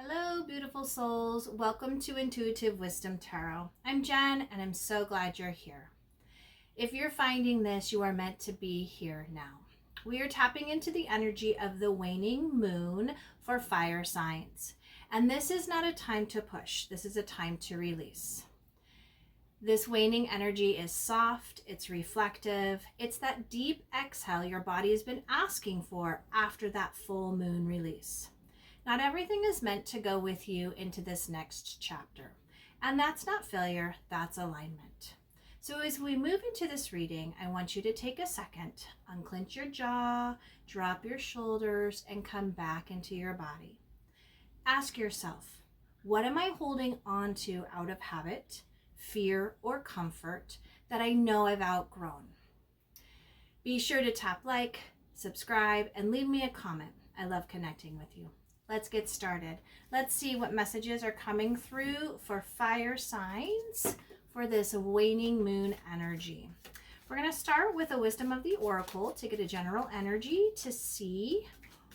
Hello, beautiful souls. Welcome to Intuitive Wisdom Tarot. I'm Jen, and I'm so glad you're here. If you're finding this, you are meant to be here now. We are tapping into the energy of the waning moon for fire signs. And this is not a time to push. This is a time to release. This waning energy is soft, it's reflective, it's that deep exhale your body has been asking for after that full moon release. Not everything is meant to go with you into this next chapter. And that's not failure, that's alignment. So as we move into this reading, I want you to take a second, unclench your jaw, drop your shoulders, and come back into your body. Ask yourself, what am I holding on to out of habit, fear, or comfort that I know I've outgrown? Be sure to tap like, subscribe, and leave me a comment. I love connecting with you. Let's get started. Let's see what messages are coming through for fire signs for this waning moon energy. We're going to start with a wisdom of the oracle to get a general energy to see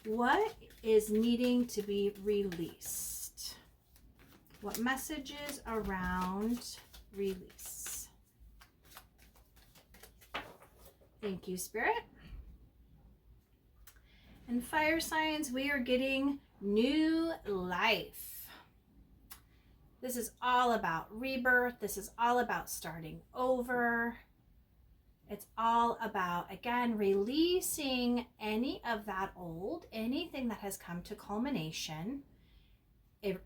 what is needing to be released. What messages around release? Thank you, Spirit. And fire signs, we are getting new life. This is all about rebirth. This is all about starting over. It's all about, again, releasing any of that old, anything that has come to culmination,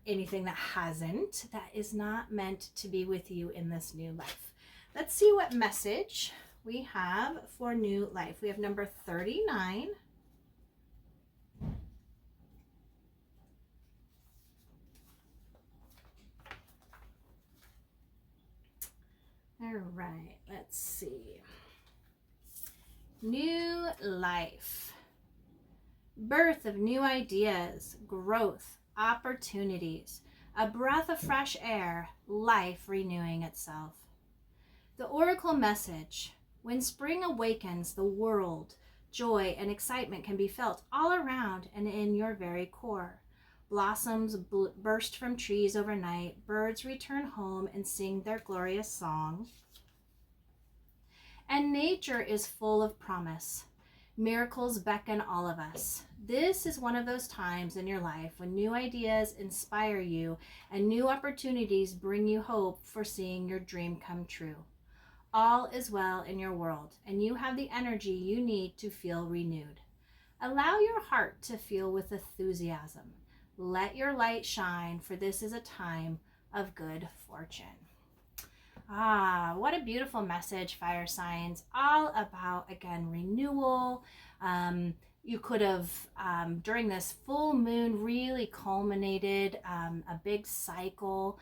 anything that hasn't, that is not meant to be with you in this new life. Let's see what message we have for new life. We have number 39. All right, let's see. New life. Birth of new ideas, growth, opportunities, a breath of fresh air, life renewing itself. The oracle message: when spring awakens the world, joy and excitement can be felt all around and in your very core. Blossoms burst from trees overnight, birds return home and sing their glorious song. And nature is full of promise. Miracles beckon all of us. This is one of those times in your life when new ideas inspire you and new opportunities bring you hope for seeing your dream come true. All is well in your world, and you have the energy you need to feel renewed. Allow your heart to feel with enthusiasm. Let your light shine, for this is a time of good fortune. What a beautiful message, fire signs. All about, again, renewal. You could have, during this full moon, really culminated a big cycle.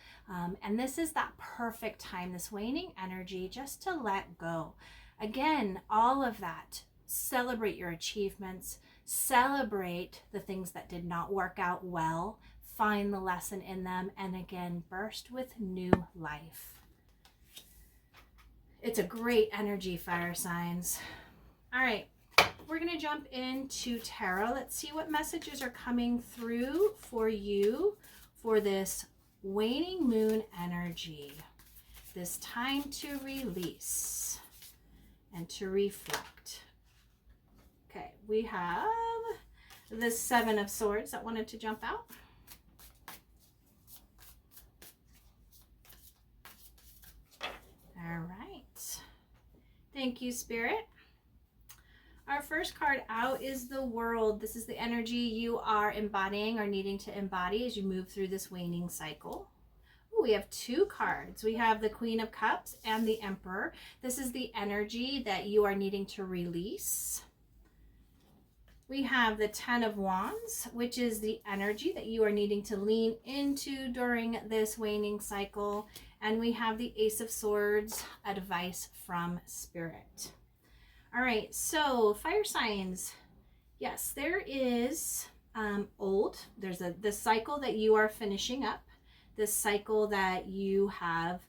And this is that perfect time, this waning energy, just to let go. Again, all of that. Celebrate your achievements. Celebrate the things that did not work out well. Find the lesson in them. And again, burst with new life. It's a great energy, fire signs. All right, we're going to jump into tarot. Let's see what messages are coming through for you for this waning moon energy. This time to release and to reflect. Okay, we have the Seven of Swords that wanted to jump out. All right. Thank you, Spirit. Our first card out is the World. This is the energy you are embodying or needing to embody as you move through this waning cycle. Ooh, we have two cards. We have the Queen of Cups and the Emperor. This is the energy that you are needing to release. We have the Ten of Wands, which is the energy that you are needing to lean into during this waning cycle. And we have the Ace of Swords, advice from Spirit. All right, so fire signs. Yes, there is there's this cycle that you are finishing up, this cycle that you have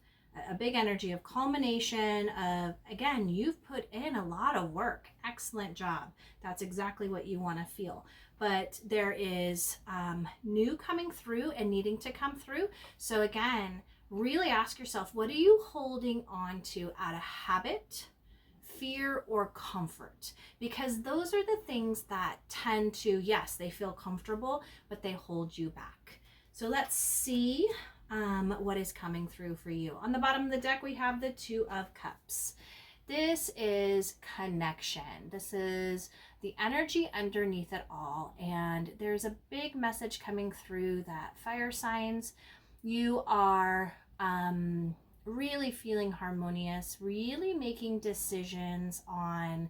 a big energy of culmination of, again, you've put in a lot of work. Excellent job. That's exactly what you want to feel. But there is new coming through and needing to come through. So again, really ask yourself, what are you holding on to out of habit, fear, or comfort? Because those are the things that tend to, yes, they feel comfortable, but they hold you back. So let's see what is coming through for you. On the bottom of the deck, we have the Two of Cups. This is connection. This is the energy underneath it all. And there's a big message coming through that fire signs, you are really feeling harmonious, really making decisions on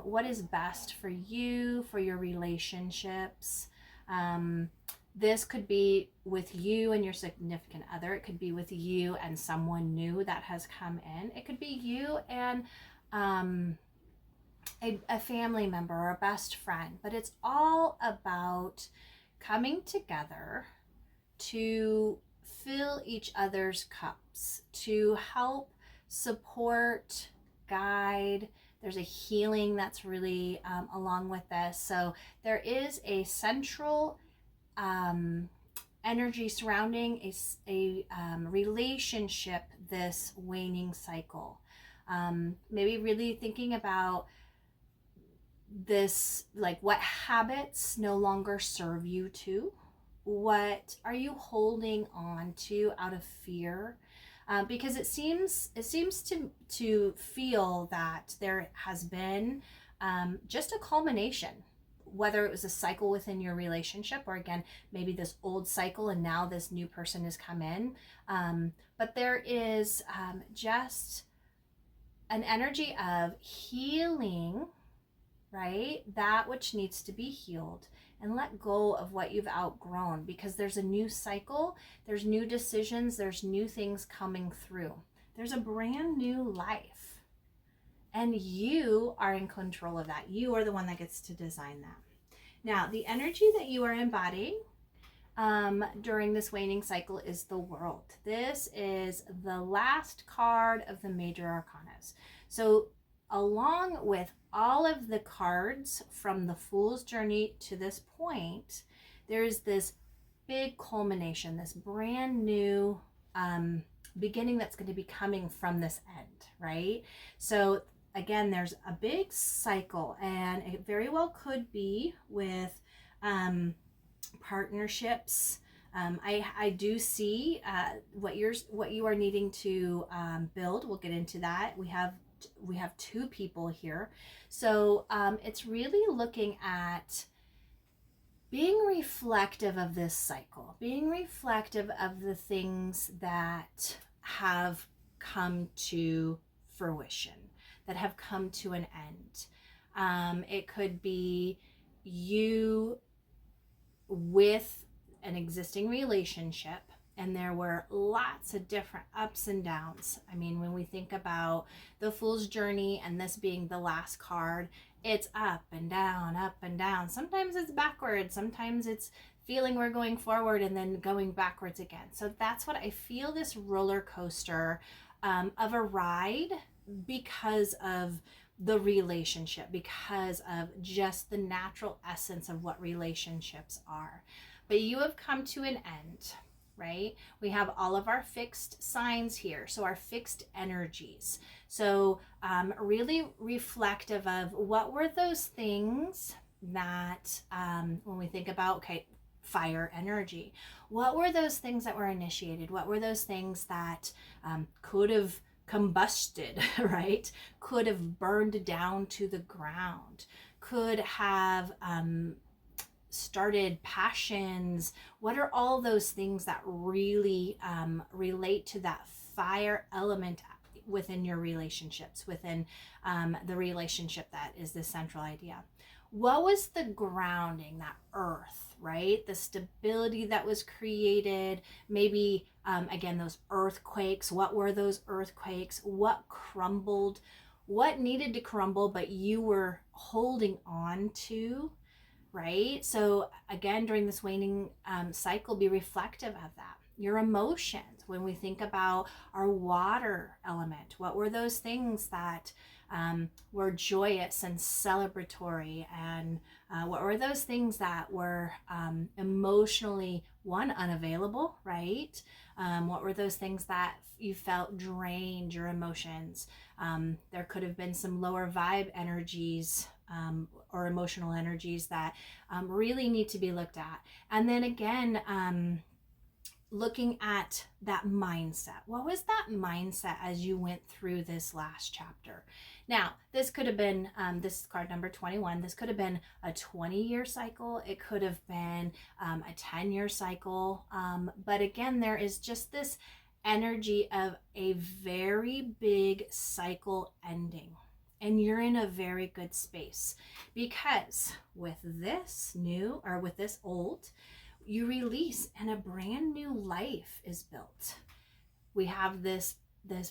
what is best for you, for your relationships. This could be with you and your significant other. It could be with you and someone new that has come in. It could be you and a family member or a best friend. But it's all about coming together to fill each other's cups, to help support, guide. There's a healing that's really along with this. So there is a central energy surrounding a relationship, this waning cycle. Maybe really thinking about this, like what habits no longer serve you to. What are you holding on to out of fear? Because it seems to feel that there has been just a culmination, whether it was a cycle within your relationship, or again, maybe this old cycle and now this new person has come in. But there is just an energy of healing, right? That which needs to be healed, and let go of what you've outgrown, because there's a new cycle, there's new decisions, there's new things coming through. There's a brand new life, and you are in control of that. You are the one that gets to design that. Now, the energy that you are embodying during this waning cycle is the World. This is the last card of the major arcanas. So along with all of the cards from the Fool's Journey to this point, there's this big culmination, this brand new beginning that's going to be coming from this end, right? So again, there's a big cycle, and it very well could be with partnerships. I do see what you are needing to build. We'll get into that. We have two people here. So it's really looking at being reflective of this cycle, being reflective of the things that have come to fruition, that have come to an end. It could be you with an existing relationship, and there were lots of different ups and downs. I mean, when we think about the Fool's Journey and this being the last card, it's up and down, up and down. Sometimes it's backwards. Sometimes it's feeling we're going forward and then going backwards again. So that's what I feel, this roller coaster of a ride, because of the relationship, because of just the natural essence of what relationships are. But you have come to an end, right? We have all of our fixed signs here, so our fixed energies. So really reflective of what were those things that when we think about, okay, fire energy, what were those things that were initiated? What were those things that could have combusted, right? Could have burned down to the ground, could have started passions? What are all those things that really relate to that fire element within your relationships, within the relationship that is the central idea? What was the grounding, that earth, right? The stability that was created, maybe again, those earthquakes. What were those earthquakes? What crumbled? What needed to crumble, but you were holding on to, right? So again, during this waning cycle, be reflective of that. your emotions. When we think about our water element, what were those things that were joyous and celebratory, and what were those things that were emotionally, one, unavailable, right? What were those things that you felt drained your emotions? There could have been some lower vibe energies or emotional energies that really need to be looked at. And then again, looking at that mindset. What was that mindset as you went through this last chapter? Now, this could have been, this is card number 21. This could have been a 20-year cycle. It could have been a 10-year cycle. But again, there is just this energy of a very big cycle ending. And you're in a very good space, because with this new or with this old, you release and a brand new life is built. We have this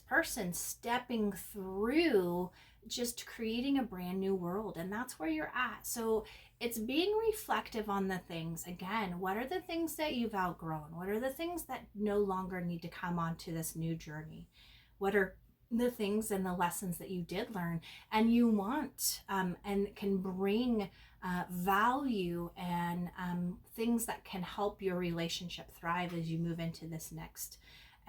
person stepping through, just creating a brand new world, and that's where you're at. So it's being reflective on the things. Again, what are the things that you've outgrown? What are the things that no longer need to come onto this new journey? What are the things and the lessons that you did learn and you want and can bring value and things that can help your relationship thrive as you move into this next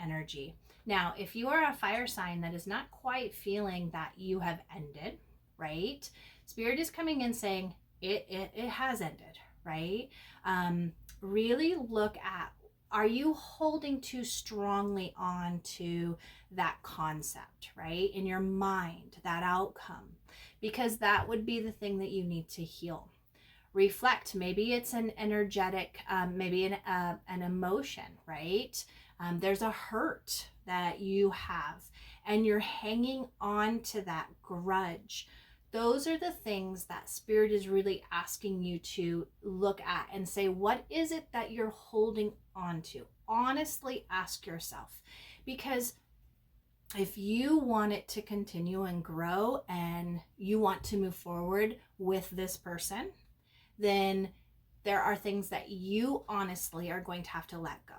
energy? Now, if you are a fire sign that is not quite feeling that you have ended, right? Spirit is coming in saying it has ended, right? Really look at, are you holding too strongly on to that concept, right? In your mind, that outcome, because that would be the thing that you need to heal. Reflect. Maybe it's an energetic, maybe an emotion, right? There's a hurt that you have and you're hanging on to that grudge. Those are the things that Spirit is really asking you to look at and say, what is it that you're holding on to? Honestly ask yourself, because if you want it to continue and grow and you want to move forward with this person, then there are things that you honestly are going to have to let go.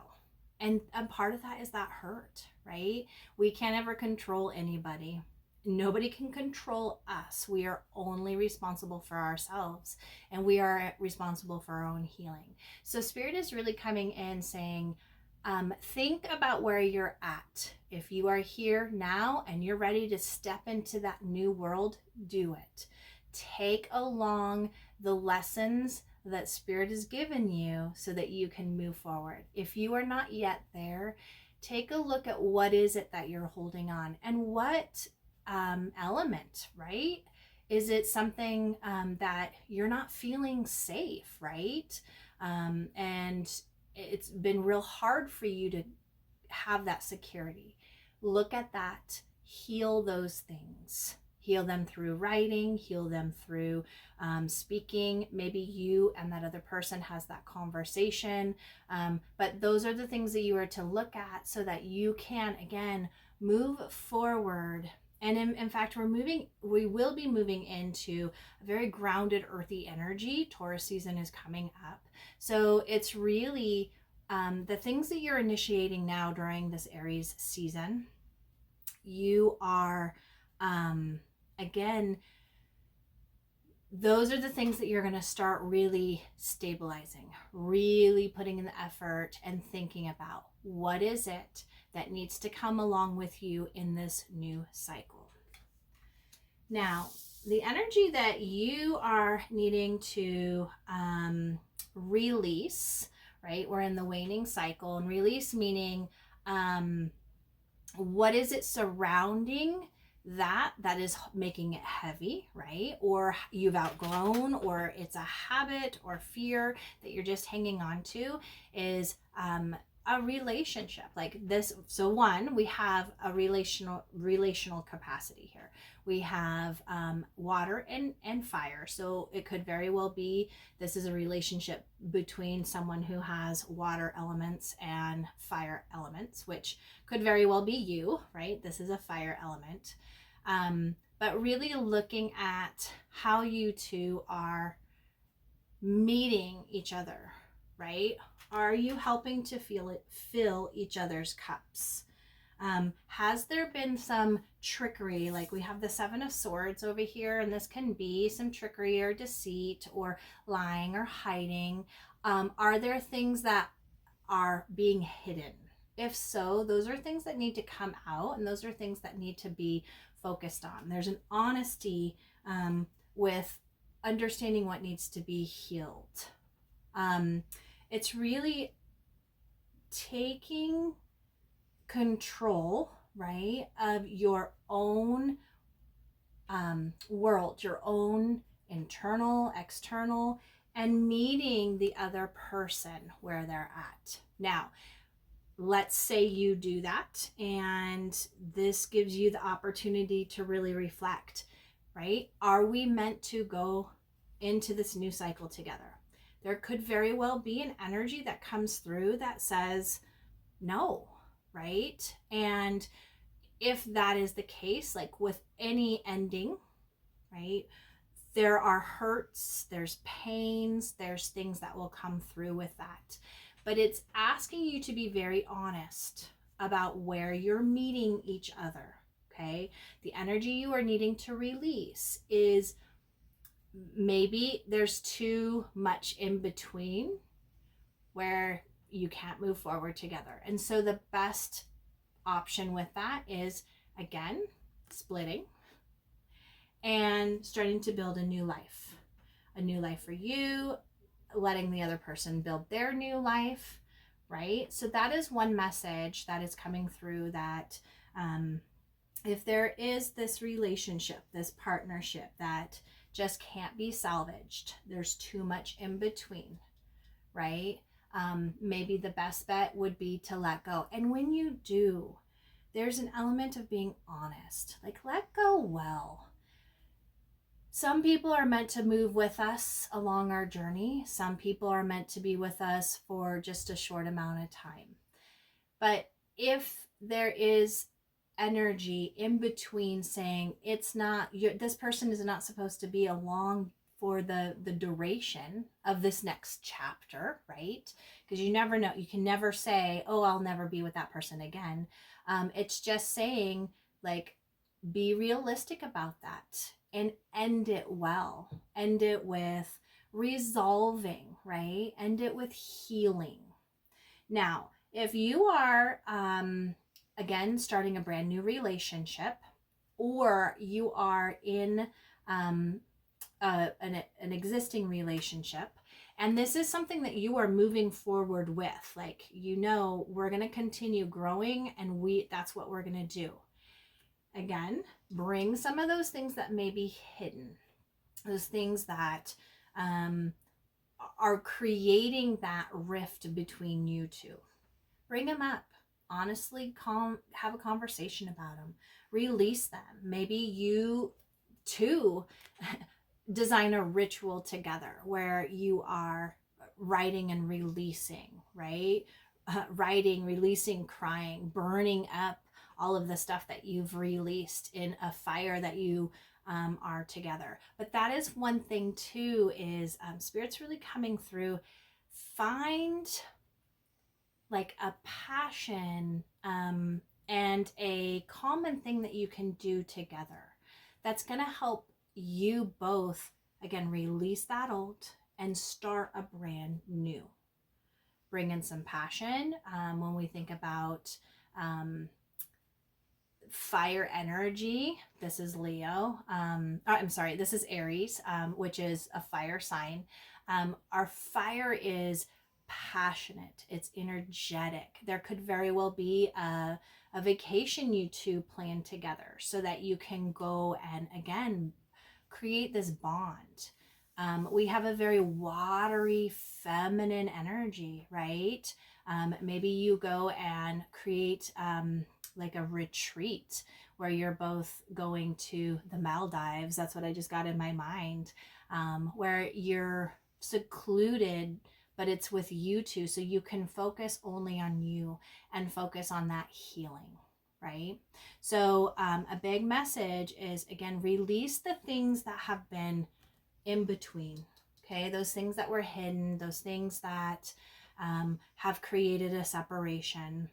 And a part of that is that hurt, right? We can't ever control anybody. Nobody can control us. We are only responsible for ourselves, and we are responsible for our own healing. So Spirit is really coming in saying, think about where you're at. If you are here now and you're ready to step into that new world, do it. Take along the lessons that Spirit has given you so that you can move forward. If you are not yet there, take a look at what is it that you're holding on, and what element, right? Is it something that you're not feeling safe, right? And it's been real hard for you to have that security. Look at that, heal those things. Heal them through writing, heal them through speaking. Maybe you and that other person has that conversation. But those are the things that you are to look at so that you can, again, move forward. And in fact, we will be moving into a very grounded, earthy energy. Taurus season is coming up. So it's really the things that you're initiating now during this Aries season. You are, again, those are the things that you're going to start really stabilizing, really putting in the effort and thinking about what is it that needs to come along with you in this new cycle. Now, the energy that you are needing to release, right? We're in the waning cycle, and release meaning what is it surrounding that is making it heavy, right? Or you've outgrown, or it's a habit or fear that you're just hanging on to, is a relationship like this. So one, we have a relational capacity here. We have water and fire. So it could very well be this is a relationship between someone who has water elements and fire elements, which could very well be you, right? This is a fire element. But really looking at how you two are meeting each other, right? Are you helping to fill each other's cups? Has there been some trickery? Like we have the Seven of Swords over here, and this can be some trickery or deceit or lying or hiding. Are there things that are being hidden? If so, those are things that need to come out, and those are things that need to be focused on. There's an honesty with understanding what needs to be healed. It's really taking control, right, of your own world, your own internal, external, and meeting the other person where they're at. Now, let's say you do that, and this gives you the opportunity to really reflect, right? Are we meant to go into this new cycle together? There could very well be an energy that comes through that says no, right? And if that is the case, like with any ending, right, there are hurts, there's pains, there's things that will come through with that. But it's asking you to be very honest about where you're meeting each other, okay? The energy you are needing to release is maybe there's too much in between where you can't move forward together. And so the best option with that is, again, splitting and starting to build a new life for you, letting the other person build their new life, right? So that is one message that is coming through, that if there is this relationship, this partnership that just can't be salvaged, there's too much in between, right? Maybe the best bet would be to let go. And when you do, there's an element of being honest, like let go well. Some people are meant to move with us along our journey. Some people are meant to be with us for just a short amount of time. But if there is energy in between saying it's not, this person is not supposed to be along for the duration of this next chapter, right? Because you never know. You can never say, oh, I'll never be with that person again. It's just saying, like, be realistic about that and end it well. End it with resolving, right? End it with healing. Now, if you are, again, starting a brand new relationship, or you are in an existing relationship, and this is something that you are moving forward with, like, you know, we're going to continue growing, and that's what we're going to do. Again, bring some of those things that may be hidden, those things that are creating that rift between you two. Bring them up. Honestly, have a conversation about them. Release them. Maybe you two design a ritual together where you are writing and releasing, right? Writing, releasing, crying, burning up all of the stuff that you've released in a fire that you are together. But that is one thing too, is Spirit's really coming through. Find like a passion and a common thing that you can do together that's going to help you both, again, release that old and start a brand new. Bring in some passion. When we think about fire energy, this is Leo. I'm sorry, this is Aries, which is a fire sign. Our fire is passionate, it's energetic. There could very well be a vacation you two plan together so that you can go and, again, create this bond. We have a very watery, feminine energy, right? Maybe you go and create like a retreat where you're both going to the Maldives. That's what I just got in my mind, where you're secluded, but it's with you two, so you can focus only on you and focus on that healing, right? So a big message is, again, release the things that have been in between, Okay, those things that were hidden, those things that have created a separation,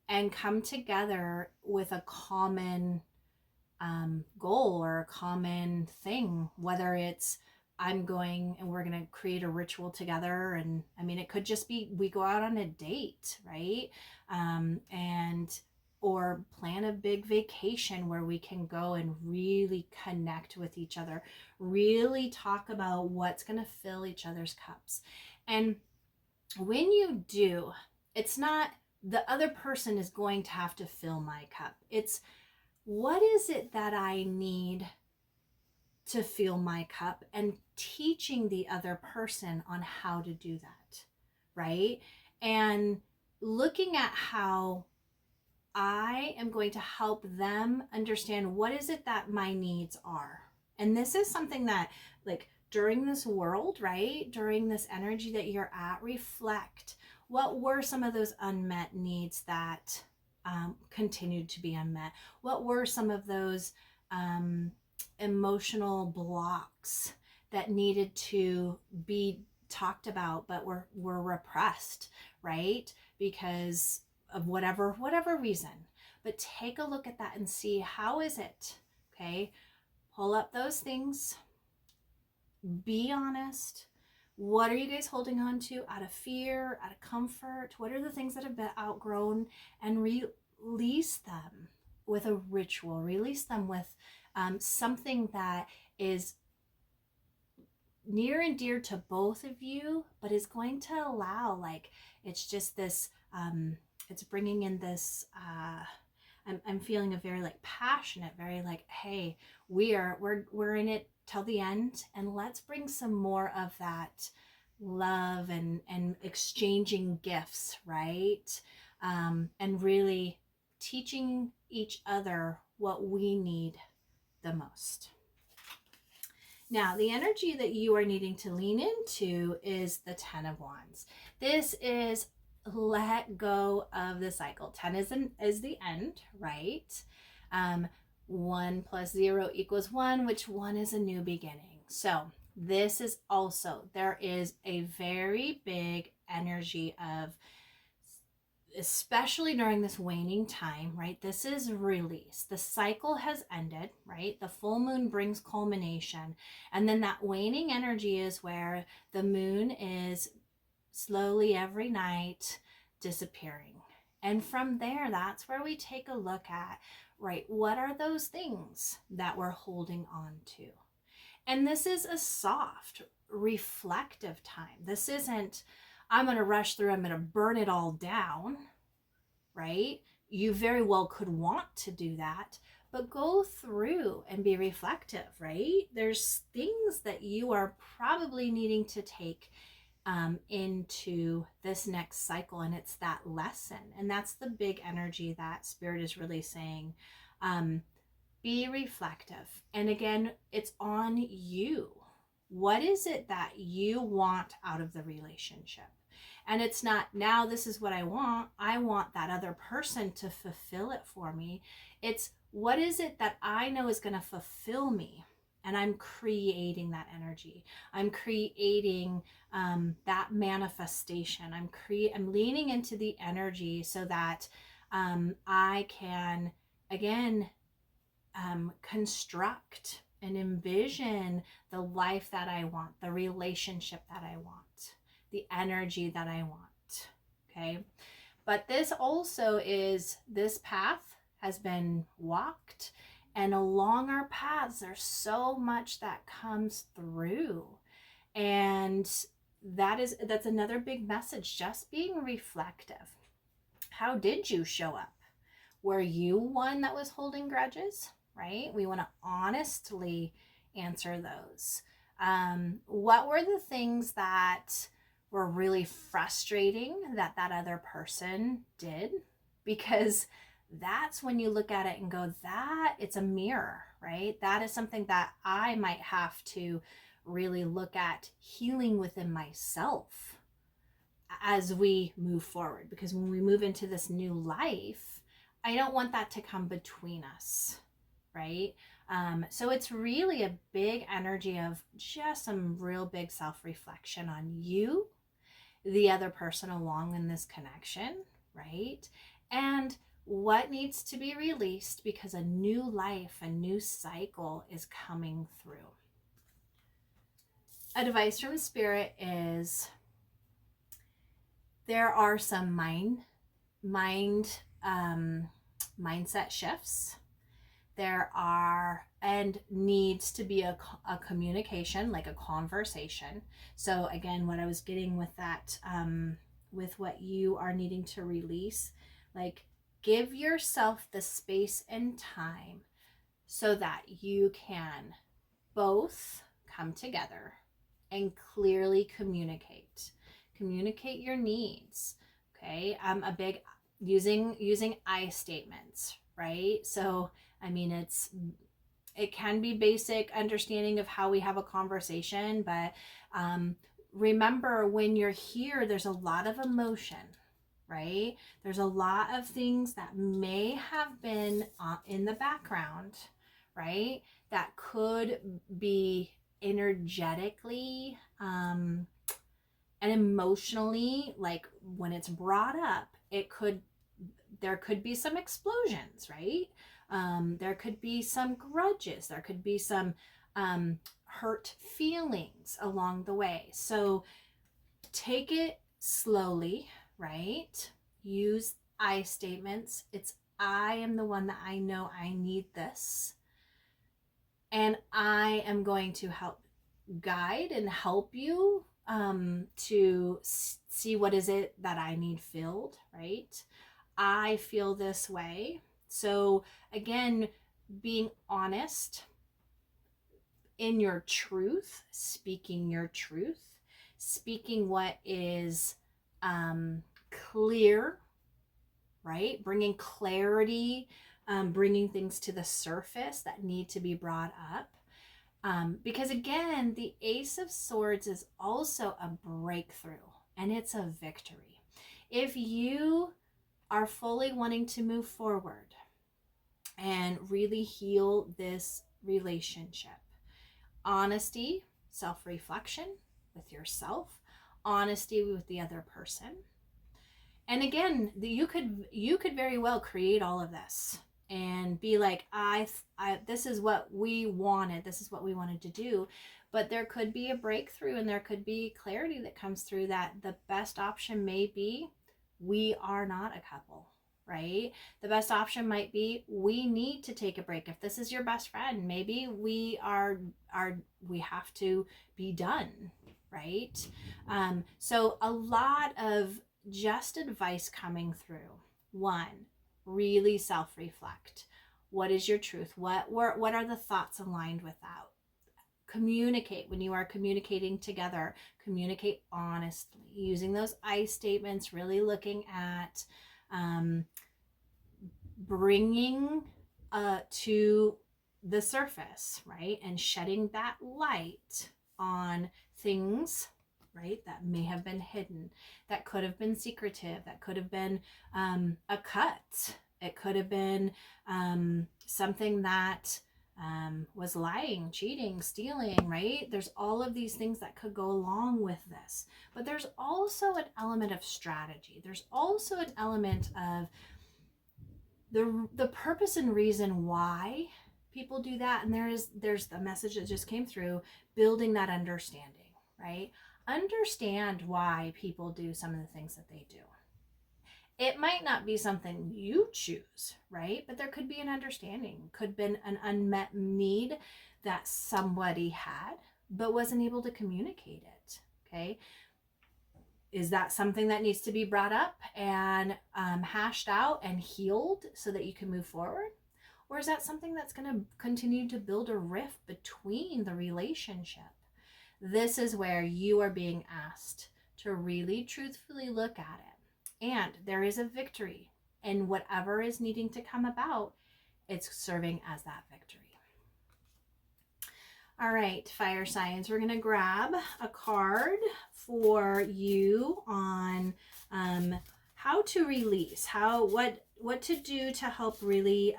and come together with a common goal or a common thing, whether it's I'm going and we're going to create a ritual together. And I mean, it could just be we go out on a date, right? And or plan a big vacation where we can go and really connect with each other, really talk about what's going to fill each other's cups. And when you do, it's not the other person is going to have to fill my cup. It's what is it that I need to fill my cup, and teaching the other person on how to do that, right? And looking at how I am going to help them understand what is it that my needs are. And this is something that, like, during this world, right? During this energy that you're at, reflect what were some of those unmet needs that continued to be unmet? What were some of those emotional blocks that needed to be talked about but were repressed, right? Because of whatever reason. But take a look at that and see, how is it? Okay, pull up those things, be honest. What are you guys holding on to out of fear, out of comfort? What are the things that have been outgrown? And release them with a ritual, release them with something that is near and dear to both of you, but is going to allow, like, it's just this it's bringing in this I'm feeling a very, like, passionate, very, like, hey, we're in it till the end, and let's bring some more of that love and exchanging gifts, right? And really teaching each other what we need the most. Now, the energy that you are needing to lean into is the 10 of Wands. This is let go of the cycle. 10 is the end, right? 1 plus 0 equals 1, which 1 is a new beginning. So this is also, there is a very big energy of, especially during this waning time, right? This is release. The cycle has ended, right? The full moon brings culmination. And then that waning energy is where the moon is slowly every night disappearing. And from there, that's where we take a look at, right, what are those things that we're holding on to? And this is a soft, reflective time. This isn't, I'm going to rush through, I'm going to burn it all down, right? You very well could want to do that, but go through and be reflective, right? There's things that you are probably needing to take into this next cycle, and it's that lesson. And that's the big energy that Spirit is really saying. Be reflective. And again, it's on you. What is it that you want out of the relationship? And it's not, now this is what I want that other person to fulfill it for me. It's, what is it that I know is going to fulfill me? And I'm creating that energy. I'm creating that manifestation. I'm leaning into the energy so that I can, again, construct and envision the life that I want, the relationship that I want, the energy that I want. Okay. But this also is, this path has been walked, and along our paths, there's so much that comes through. And that's another big message, just being reflective. How did you show up? Were you one that was holding grudges, right? We want to honestly answer those. What were the things that were really frustrating that other person did? Because that's when you look at it and go, that it's a mirror, right? That is something that I might have to really look at healing within myself as we move forward. Because when we move into this new life, I don't want that to come between us, right? So it's really a big energy of just some real big self-reflection on you, the other person along in this connection, right? And what needs to be released because a new life, a new cycle is coming through. Advice from Spirit is there are some mindset shifts. There are and needs to be a communication, like a conversation. So again, what I was getting with that, with what you are needing to release, like give yourself the space and time so that you can both come together and clearly communicate your needs. Okay, a big using I statements, right? So I mean, it can be basic understanding of how we have a conversation, but remember, when you're here, there's a lot of emotion, right? There's a lot of things that may have been in the background, right? That could be energetically and emotionally, like when it's brought up, there could be some explosions, right? There could be some grudges. There could be some hurt feelings along the way. So take it slowly, right? Use I statements. It's I am the one that I know I need this. And I am going to help guide and help you to see what is it that I need filled, right? I feel this way. So again, being honest in your truth, speaking your truth, speaking what is clear, right? Bringing clarity, bringing things to the surface that need to be brought up. Because again, the Ace of Swords is also a breakthrough and it's a victory. If you are fully wanting to move forward and really heal this relationship, honesty, self-reflection with yourself, honesty with the other person. And again, you could very well create all of this and be like, I this is what we wanted, this is what we wanted to do. But there could be a breakthrough and there could be clarity that comes through that the best option may be we are not a couple, right? The best option might be we need to take a break. If this is your best friend, maybe we have to be done, right? So a lot of just advice coming through. One, really self-reflect. What is your truth? What are the thoughts aligned with that? Communicate. When you are communicating together, communicate honestly, using those I statements, really looking at bringing to the surface, right? And shedding that light on things, right, that may have been hidden, that could have been secretive, that could have been a cut. It could have been something that was lying, cheating, stealing, right? There's all of these things that could go along with this. But there's also an element of strategy. There's also an element of the purpose and reason why people do that. And there's the message that just came through, building that understanding, right? Understand why people do some of the things that they do. It might not be something you choose, right? But there could be an understanding, could have been an unmet need that somebody had, but wasn't able to communicate it, okay? Is that something that needs to be brought up and hashed out and healed so that you can move forward? Or is that something that's going to continue to build a rift between the relationship? This is where you are being asked to really truthfully look at it. And there is a victory, and whatever is needing to come about, it's serving as that victory. All right, fire signs, we're going to grab a card for you on how to release, what to do to help really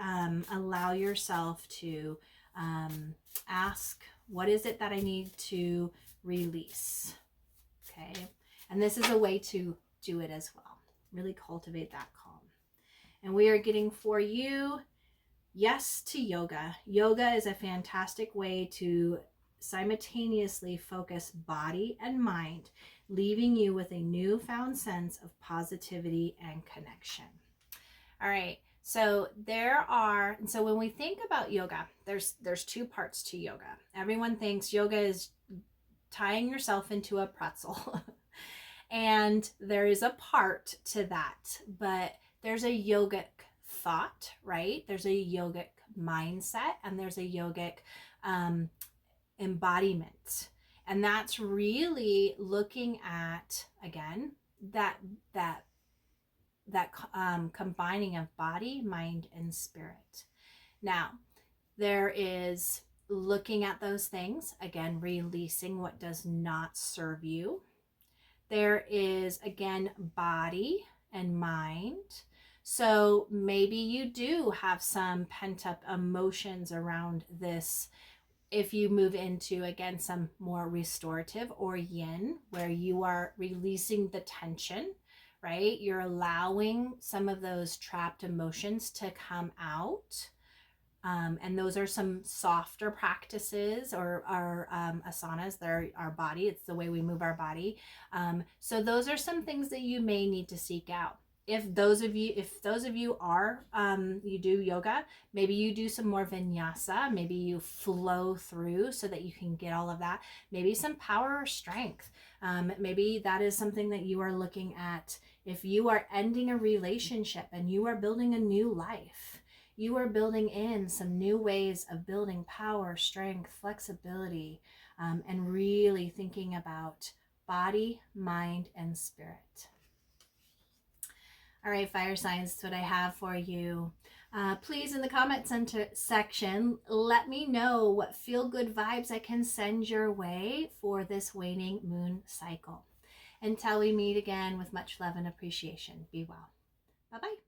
allow yourself to Ask, what is it that I need to release? Okay. And this is a way to do it as well. Really cultivate that calm. And we are getting for you, yes to yoga. Yoga is a fantastic way to simultaneously focus body and mind, leaving you with a newfound sense of positivity and connection. All right. So so when we think about yoga, there's two parts to yoga. Everyone thinks yoga is tying yourself into a pretzel. And there is a part to that, but there's a yogic thought, right? There's a yogic mindset, and there's a yogic embodiment. And that's really looking at, again, that combining of body, mind, and spirit. Now, there is looking at those things, again, releasing what does not serve you. There is, again, body and mind. So maybe you do have some pent-up emotions around this. If you move into, again, some more restorative or yin, where you are releasing the tension, right? You're allowing some of those trapped emotions to come out. And those are some softer practices, or our asanas. They're our body. It's the way we move our body. So those are some things that you may need to seek out. If those of you are, you do yoga, maybe you do some more vinyasa, maybe you flow through so that you can get all of that. Maybe some power or strength. Maybe that is something that you are looking at. If you are ending a relationship and you are building a new life, you are building in some new ways of building power, strength, flexibility, and really thinking about body, mind, and spirit. All right, fire signs, that's what I have for you. Please, in the comment section, let me know what feel-good vibes I can send your way for this waning moon cycle. Until we meet again, with much love and appreciation, be well. Bye-bye.